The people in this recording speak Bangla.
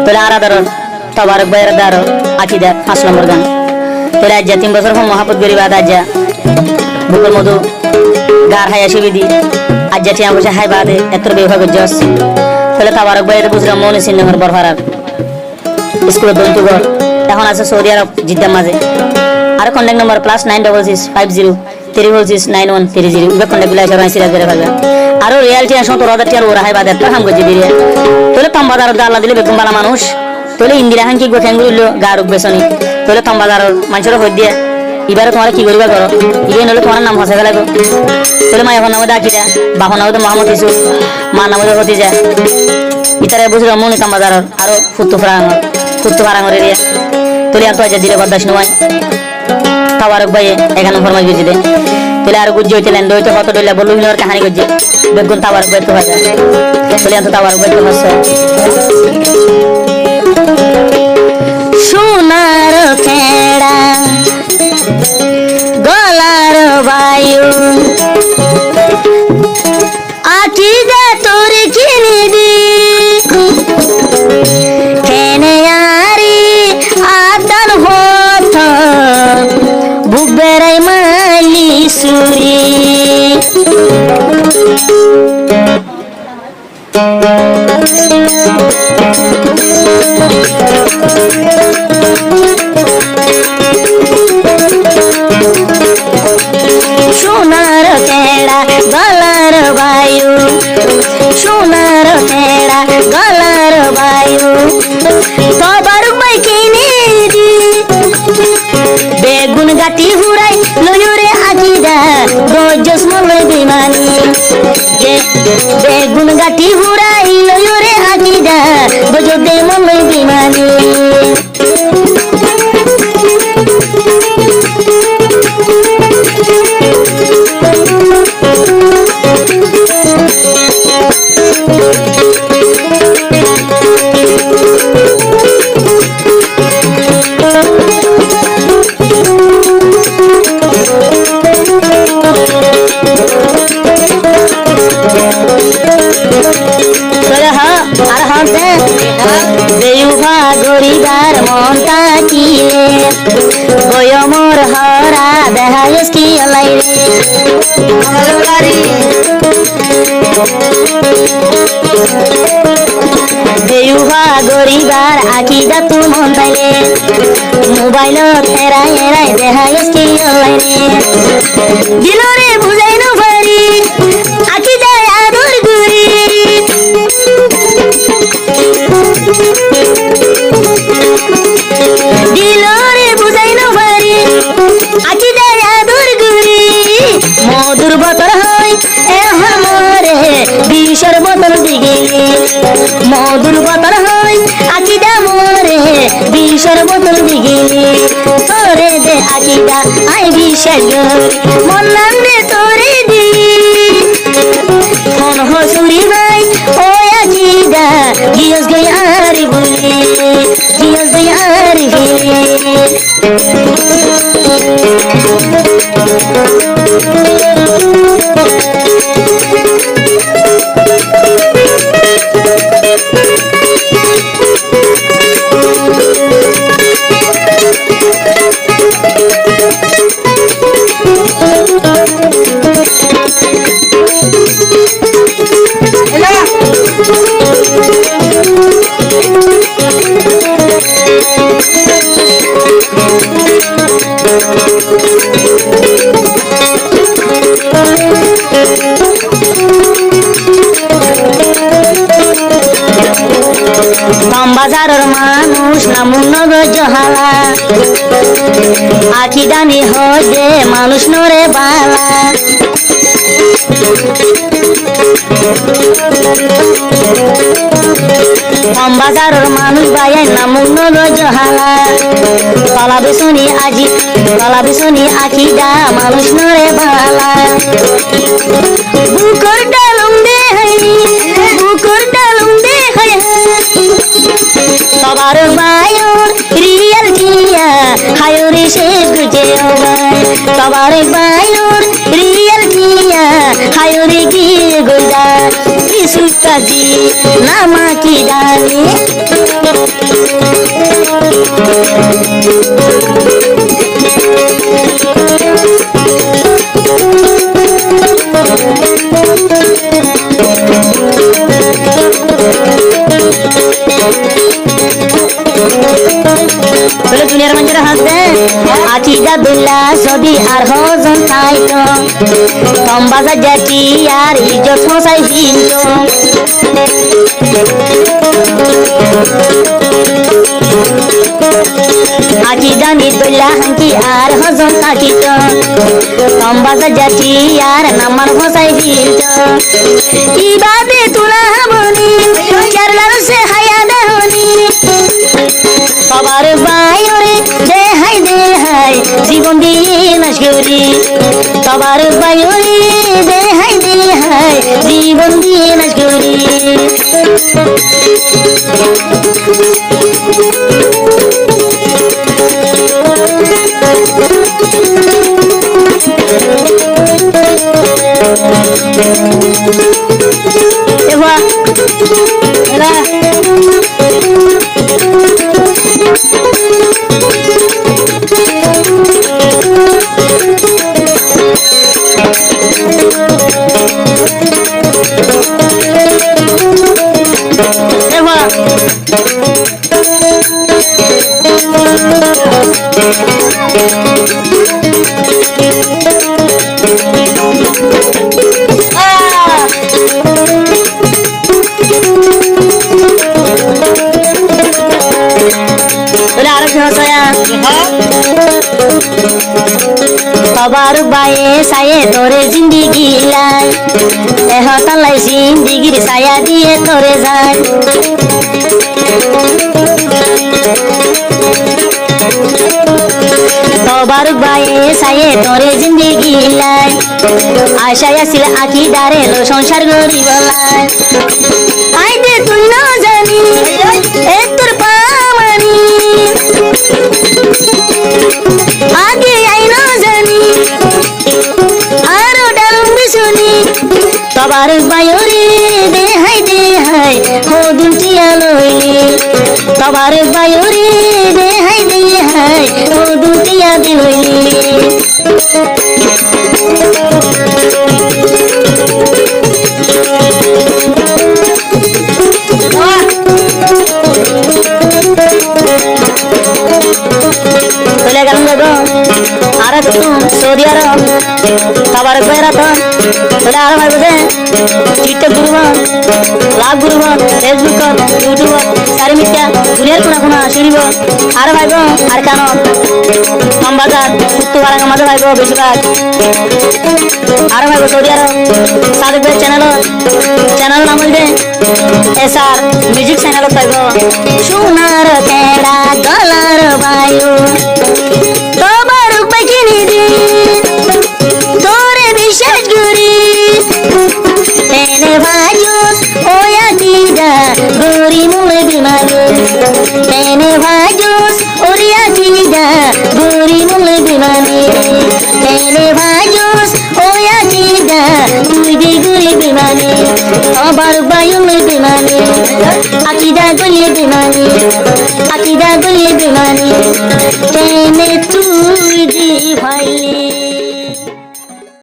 তোলে আরাদার তবারক ভাইয়ের দার আকিদা 5 নম্বর গান তোলে আজ 3 বছর পর মহাপত গরিব আজ বুকের মধু গার হাই আসি বিধি আজ টিয়া বসে হাই বাদে এত্র বিভাগ জস তোলে তবারক ভাইয়ের বুঝলাম মনে সিনেমার বরফারার স্কুলের দন্তুগড় এখন আছে সৌদি আরব জিদ্দার মাঝে আর কন্ট্যাক্ট নম্বর +9650 ইবে কন্ট্যাক্ট গুলা সবাই সিরা করে ভাগা আর রিয়ালিটি আসো তোর আদার টিয়ার ওরা হাই বাদে একটা হাম গজি দিরে তোলে তম্বাদার আল্লাহ দিলে বেগম বালা মানুষ তোলে ইন্দিরা হাঙ্কি গোখাং গুলো গারুক বেসনি তোলে তম্বাদার মানুষের হই দিয়ে এবারে তোমার কি করিবা করো ইবে নলে তোমার নাম হসে গেল তোলে মায়ের নাম ডাকিরা বাবা নাম মোহাম্মদ ইসু মা নাম হতিজা ইতারে বুঝলো মনে তম্বাদার আরো ফুটু ফারাং রে তোলে আর তো আজ দিলে বদাস নয় তবারক ভাই 11 নম্বর মাঝে গজি দে তোলে আর গুজ্জ হইতেলেন দইতে কত দইলা বলু হিনোর কাহিনী গজি বেগুন তবারক ভাই তো হয় তোলে আর তো তবারক ভাই তো হচ্ছে সোনার খেড়া গলার বায়ু আটি দে তোর কিনি দি কেনে আরি আদান হত বুক বেড়াই মালি সুরি সোনার খেড়া গলার বায়ু সোনার খেড়া গলার বায়ু তবারক ভাই কিনে দি বেগুন গাটি হুড়াই লয়ুরে আকিদা গজস মলে বিমানি বেগুন গাটি হুড়াই লয়ুরে আকিদা গজদে মলে বিমানি গরিবার মনটা কিলে গয়মর হরা দেহায়স কি আলাই দেউহা গরিবার আকিদা তু মন তাইলে মোবাইলত এরাই এরাই দেহায়স কি আলাই দিলরে বুঝাই না পারি আকিদা আদর গুরি দিলরে বুঝাই না পারি আকিদা আদর গুরি মধুর বতর হয় এখন মরে বিষর বতর দিগিলি মধুর বতর হয় আকিদা মরে বিষর বতর দিগিলি তোরে দে আকিদা আই বিষর মন নাম দে তোরে দি মন হসুরি ভাই ও আকিদা গিয়স গয়ারি বলি গিয়স গয়ারি বলি বাজারের মানুষ নামুন জহালা আকিদানি হদে মানুষ নরে বালা বাজারের মানুষ বাইয়াই নামুন জহালা পালাবে শুনি আকিদা মানুষ নরে বালা বুকর ডালুম দে বুকর ডালুম দে তবারক ভাইয়ের রিয়াল কিয়া হায়রে সে গুজে তবারক ভাইয়ের রিয়াল কিয়া হায়রে কি গুজা সুকাজি নামা কি জানি বলে দুনিয়ার মানুষের হাতে আকিদা বিল্লাহ যদি আর হজন থাইতো কম বাজার জাতি আর ইজ্জত ফসাই দিত আকিদা নিদুল্লাহ হাঙ্কি আর হজন থাকিত কম বাজার জাতি আর নামার ফসাই দিত ইবাদে তুলা বনি কেরলার সে হায়া দেহনি সবার বায়ুরে দেহাই জীবন দিয়ে নাশ করি সবার বায়ুরে দেহাই জীবন দিয়ে নাশ করি সবার বায়ে সায়ে তোরে জিন্দিগি লাই এহতালাই জিন্দিগির ছায়া দিয়ে তোরে যায় সবার বায়ে সায়ে তোরে জিন্দিগি লাই আশায় আসিল আকিদারে লো সংসার গরি বলাই আইতে তুই না জানি এ তোর পামানি আগে আইনো জানি আরো ডালুম শুনি সবার বায়ুরে দেহাই হদুন টিয়া লইলি সবার বায়ুরে দেহাই হদুন টিয়া দিলইলি চলে গেলাম দাদা আর একটু সৌদি আরব সবার বেড়াতাম বলে আর ভাই বোঝে টিকটক গুরুবান লাভ গুরুবান ফেসবুক ইউটিউব সারি মিথ্যা দুনিয়ার কোনা কোনা শুনিব আর ভাইব আর কেন আমবাজার উত্তর বারাঙ্গা মাঝে ভাইব বেশিরভাগ আর ভাইব সৌদি আরব সাদেক ভাই চ্যানেল নাম বলবে এসআর মিউজিক চ্যানেল পাইব সোনার তেড়া গলার বায়ু তোমার পাখিনি দি তোরে বিশ্বাস করি তেনে ভাজুস ওয়া দিদা গরি মুলে বিমানে তেনে ভাজুস ওরিয়া দিদা গরি মুলে বিমানে তেনে ভাজুস ওয়া দিদা তুই দি গরি বিমানে আবার বায়ুলে বিমানে আকিদা গলি বিমানে তেনে তুই দি ভাইলে